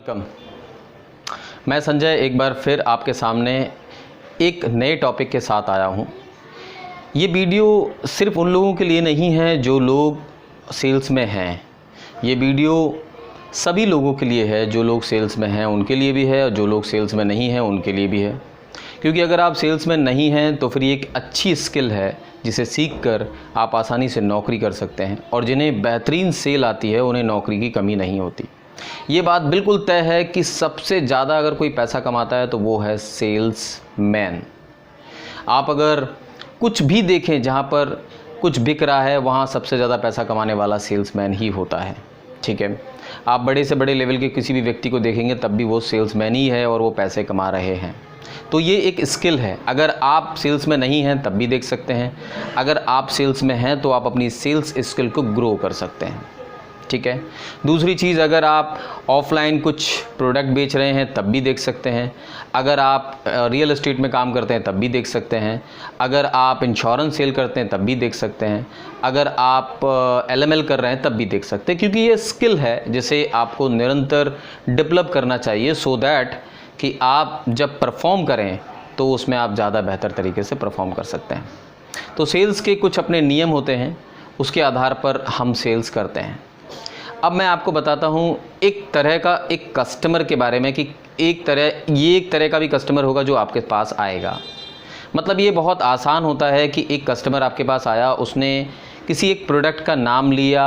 Welcome. मैं संजय एक बार फिर आपके सामने एक नए टॉपिक के साथ आया हूँ। ये वीडियो सिर्फ उन लोगों के लिए नहीं है जो लोग सेल्स में हैं। ये वीडियो सभी लोगों के लिए है, जो लोग सेल्स में हैं उनके लिए भी है और जो लोग सेल्स में नहीं हैं उनके लिए भी है। क्योंकि अगर आप सेल्स में नहीं हैं तो फिर ये एक अच्छी स्किल है जिसे सीख कर आप आसानी से नौकरी कर सकते हैं, और जिन्हें बेहतरीन सेल आती है उन्हें नौकरी की कमी नहीं होती। ये बात बिल्कुल तय है कि सबसे ज़्यादा अगर कोई पैसा कमाता है तो वो है सेल्स मैन। आप अगर कुछ भी देखें जहाँ पर कुछ बिक रहा है वहाँ सबसे ज़्यादा पैसा कमाने वाला सेल्समैन ही होता है। ठीक है, आप बड़े से बड़े लेवल के किसी भी व्यक्ति को देखेंगे तब भी वो सेल्समैन ही है और वो पैसे कमा रहे हैं। तो ये एक स्किल है। अगर आप सेल्स में नहीं हैं तब भी देख सकते हैं, अगर आप सेल्स में हैं तो आप अपनी सेल्स स्किल को ग्रो कर सकते हैं। ठीक है। दूसरी चीज़, अगर आप ऑफलाइन कुछ प्रोडक्ट बेच रहे हैं तब भी देख सकते हैं, अगर आप रियल एस्टेट में काम करते हैं तब भी देख सकते हैं, अगर आप इंश्योरेंस सेल करते हैं तब भी देख सकते हैं, अगर आप LML कर रहे हैं तब भी देख सकते हैं। क्योंकि ये स्किल है जिसे आपको निरंतर डेवलप करना चाहिए, सो दैट कि आप जब परफॉर्म करें तो उसमें आप ज़्यादा बेहतर तरीके से परफॉर्म कर सकते हैं। तो सेल्स के कुछ अपने नियम होते हैं, उसके आधार पर हम सेल्स करते हैं। अब मैं आपको बताता हूँ एक तरह का एक कस्टमर के बारे में कि ये एक तरह का भी कस्टमर होगा जो आपके पास आएगा। मतलब ये बहुत आसान होता है कि एक कस्टमर आपके पास आया, उसने किसी एक प्रोडक्ट का नाम लिया,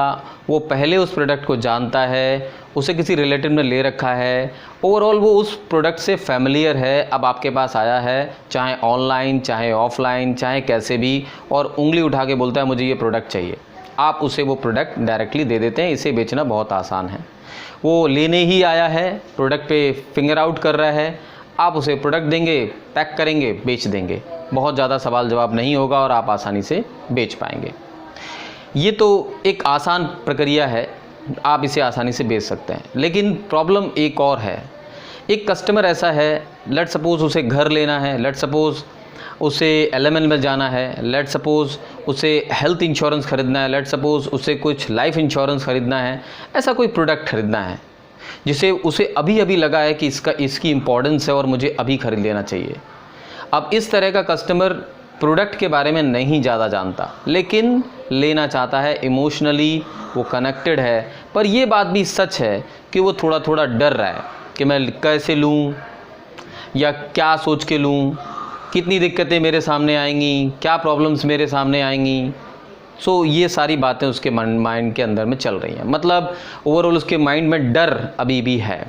वो पहले उस प्रोडक्ट को जानता है, उसे किसी रिलेटिव ने ले रखा है, ओवरऑल वो उस प्रोडक्ट से फैमिलियर है। अब आपके पास आया है, चाहे ऑनलाइन चाहे ऑफलाइन चाहे कैसे भी, और उंगली उठा के बोलता है मुझे ये प्रोडक्ट चाहिए। आप उसे वो प्रोडक्ट डायरेक्टली दे देते हैं। इसे बेचना बहुत आसान है। वो लेने ही आया है, प्रोडक्ट पे फिंगर आउट कर रहा है, आप उसे प्रोडक्ट देंगे, पैक करेंगे, बेच देंगे। बहुत ज़्यादा सवाल जवाब नहीं होगा और आप आसानी से बेच पाएंगे। ये तो एक आसान प्रक्रिया है, आप इसे आसानी से बेच सकते हैं। लेकिन प्रॉब्लम एक और है। एक कस्टमर ऐसा है, लेट सपोज़ उसे घर लेना है, लेट सपोज़ उसे LML में जाना है, लेट सपोज़ उसे हेल्थ इंश्योरेंस ख़रीदना है, लेट सपोज़ उसे कुछ लाइफ इंश्योरेंस ख़रीदना है, ऐसा कोई प्रोडक्ट ख़रीदना है जिसे उसे अभी अभी लगा है कि इसकी इम्पोर्टेंस है और मुझे अभी ख़रीद लेना चाहिए। अब इस तरह का कस्टमर प्रोडक्ट के बारे में नहीं ज़्यादा जानता लेकिन लेना चाहता है, इमोशनली वो कनेक्टेड है। पर ये बात भी सच है कि वो थोड़ा थोड़ा डर रहा है कि मैं कैसे लूँ या क्या सोच के लूँ, कितनी दिक्कतें मेरे सामने आएंगी, क्या प्रॉब्लम्स मेरे सामने आएंगी। सो ये सारी बातें उसके माइंड के अंदर में चल रही हैं। मतलब ओवरऑल उसके माइंड में डर अभी भी है।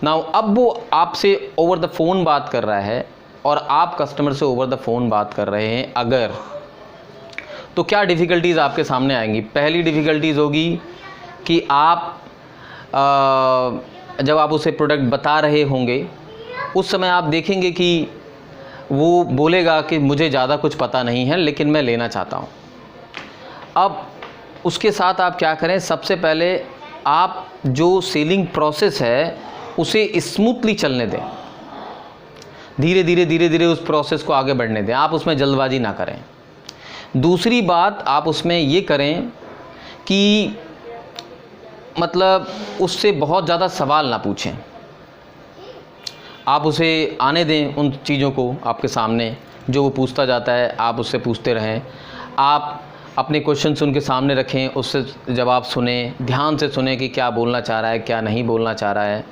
नाउ अब वो आपसे ओवर द फ़ोन बात कर रहा है और आप कस्टमर से ओवर द फ़ोन बात कर रहे हैं अगर, तो क्या डिफ़िकल्टीज़ आपके सामने आएंगी। पहली डिफ़िकल्टीज़ होगी कि आप जब आप उसे प्रोडक्ट बता रहे होंगे उस समय आप देखेंगे कि वो बोलेगा कि मुझे ज़्यादा कुछ पता नहीं है लेकिन मैं लेना चाहता हूँ। अब उसके साथ आप क्या करें, सबसे पहले आप जो सेलिंग प्रोसेस है उसे स्मूथली चलने दें, धीरे धीरे उस प्रोसेस को आगे बढ़ने दें, आप उसमें जल्दबाजी ना करें। दूसरी बात, आप उसमें ये करें कि मतलब उससे बहुत ज़्यादा सवाल ना पूछें, आप उसे आने दें उन चीज़ों को आपके सामने जो वो पूछता जाता है, आप उससे पूछते रहें। आप अपने क्वेश्चंस उनके सामने रखें, उससे जवाब सुने, ध्यान से सुने कि क्या बोलना चाह रहा है, क्या नहीं बोलना चाह रहा है।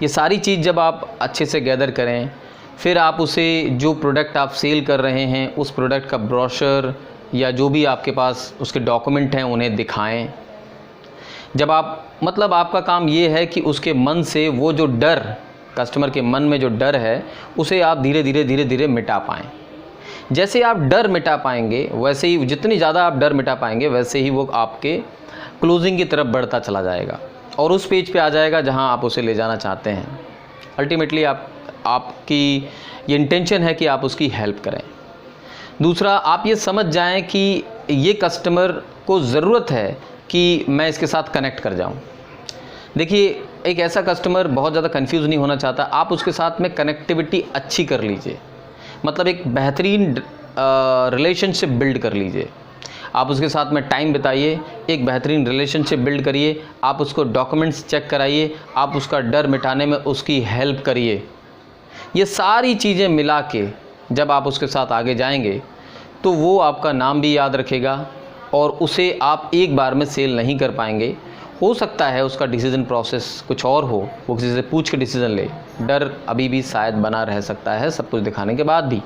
ये सारी चीज़ जब आप अच्छे से गैदर करें, फिर आप उसे जो प्रोडक्ट आप सेल कर रहे हैं उस प्रोडक्ट का ब्रोशर या जो भी आपके पास उसके डॉक्यूमेंट हैं उन्हें दिखाएं। जब आप मतलब आपका काम ये है कि उसके मन से वो जो डर, कस्टमर के मन में जो डर है उसे आप धीरे धीरे मिटा पाएँ। जैसे आप डर मिटा पाएंगे वैसे ही, जितनी ज़्यादा आप डर मिटा पाएंगे वैसे ही वो आपके क्लोजिंग की तरफ बढ़ता चला जाएगा और उस पेज पे आ जाएगा जहां आप उसे ले जाना चाहते हैं। अल्टीमेटली आपकी ये इंटेंशन है कि आप उसकी हेल्प करें। दूसरा, आप ये समझ जाएं कि ये कस्टमर को ज़रूरत है कि मैं इसके साथ कनेक्ट कर जाऊं। देखिए, एक ऐसा कस्टमर बहुत ज़्यादा कंफ्यूज नहीं होना चाहता, आप उसके साथ में कनेक्टिविटी अच्छी कर लीजिए, मतलब एक बेहतरीन रिलेशनशिप बिल्ड कर लीजिए। आप उसके साथ में टाइम बिताइए, एक बेहतरीन रिलेशनशिप बिल्ड करिए, आप उसको डॉक्यूमेंट्स चेक कराइए, आप उसका डर मिटाने में उसकी हेल्प करिए। ये सारी चीज़ें मिला के जब आप उसके साथ आगे जाएंगे तो वो आपका नाम भी याद रखेगा और उसे आप एक बार में सेल नहीं कर पाएंगे। हो सकता है उसका डिसीज़न प्रोसेस कुछ और हो, वो किसी से पूछ के डिसीज़न ले, डर अभी भी शायद बना रह सकता है सब कुछ दिखाने के बाद भी।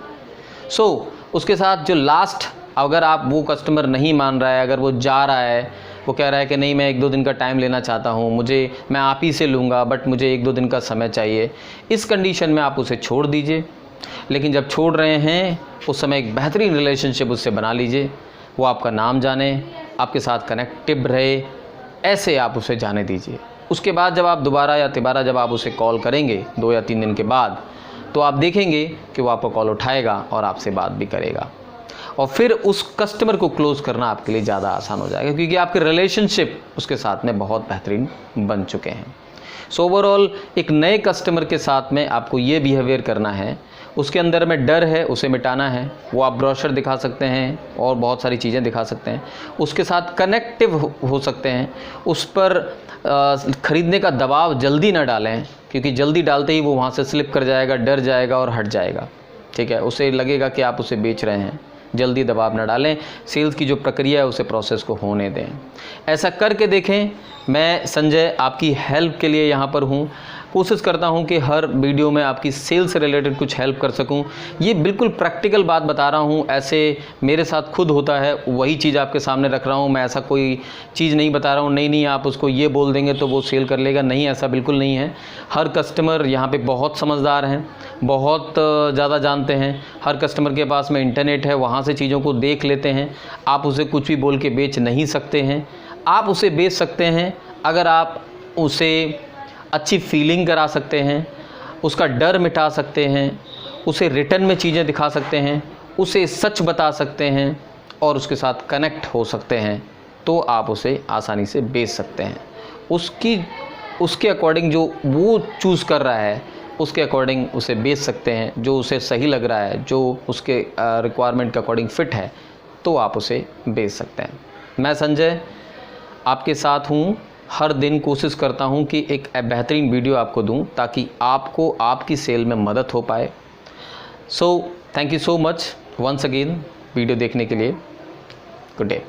उसके साथ जो लास्ट, अगर आप वो कस्टमर नहीं मान रहा है, अगर वो जा रहा है, वो कह रहा है कि नहीं मैं 1-2 दिन का टाइम लेना चाहता हूँ, मैं आप ही से लूँगा बट मुझे 1-2 दिन का समय चाहिए, इस कंडीशन में आप उसे छोड़ दीजिए। लेकिन जब छोड़ रहे हैं उस समय एक बेहतरीन रिलेशनशिप उससे बना लीजिए, वो आपका नाम जाने, आपके साथ कनेक्टिव रहे, ऐसे आप उसे जाने दीजिए। उसके बाद जब आप दोबारा या तिबारा जब आप उसे कॉल करेंगे 2 या 3 दिन के बाद, तो आप देखेंगे कि वो आपका कॉल उठाएगा और आपसे बात भी करेगा और फिर उस कस्टमर को क्लोज़ करना आपके लिए ज़्यादा आसान हो जाएगा क्योंकि आपके रिलेशनशिप उसके साथ में बहुत बेहतरीन बन चुके हैं। ओवरऑल एक नए कस्टमर के साथ में आपको ये बिहेवियर करना है, उसके अंदर में डर है उसे मिटाना है। वो आप ब्रोशर दिखा सकते हैं और बहुत सारी चीज़ें दिखा सकते हैं, उसके साथ कनेक्टिव हो सकते हैं, उस पर ख़रीदने का दबाव जल्दी ना डालें क्योंकि जल्दी डालते ही वो वहाँ से स्लिप कर जाएगा, डर जाएगा और हट जाएगा। ठीक है, उसे लगेगा कि आप उसे बेच रहे हैं। जल्दी दबाव ना डालें, सेल्स की जो प्रक्रिया है उसे प्रोसेस को होने दें। ऐसा करके देखें। मैं संजय आपकी हेल्प के लिए यहाँ पर हूँ। कोशिश करता हूँ कि हर वीडियो में आपकी सेल्स से रिलेटेड कुछ हेल्प कर सकूँ। ये बिल्कुल प्रैक्टिकल बात बता रहा हूँ, ऐसे मेरे साथ खुद होता है वही चीज़ आपके सामने रख रहा हूँ। मैं ऐसा कोई चीज़ नहीं बता रहा हूँ, नहीं आप उसको ये बोल देंगे तो वो सेल कर लेगा, नहीं, ऐसा बिल्कुल नहीं है। हर कस्टमर यहाँ पे बहुत समझदार हैं, बहुत ज़्यादा जानते हैं। हर कस्टमर के पास में इंटरनेट है, वहाँ से चीज़ों को देख लेते हैं। आप उसे कुछ भी बोल के बेच नहीं सकते हैं। आप उसे बेच सकते हैं अगर आप उसे अच्छी फीलिंग करा सकते हैं, उसका डर मिटा सकते हैं, उसे रिटर्न में चीज़ें दिखा सकते हैं, उसे सच बता सकते हैं और उसके साथ कनेक्ट हो सकते हैं, तो आप उसे आसानी से बेच सकते हैं। उसके अकॉर्डिंग जो वो चूज़ कर रहा है उसके अकॉर्डिंग उसे बेच सकते हैं, जो उसे सही लग रहा है, जो उसके रिक्वायरमेंट के अकॉर्डिंग फ़िट है, तो आप उसे बेच सकते हैं। मैं संजय आपके साथ हूँ। हर दिन कोशिश करता हूँ कि एक बेहतरीन वीडियो आपको दूँ ताकि आपको आपकी सेल में मदद हो पाए। Thank you so much once again video देखने के लिए। Good day.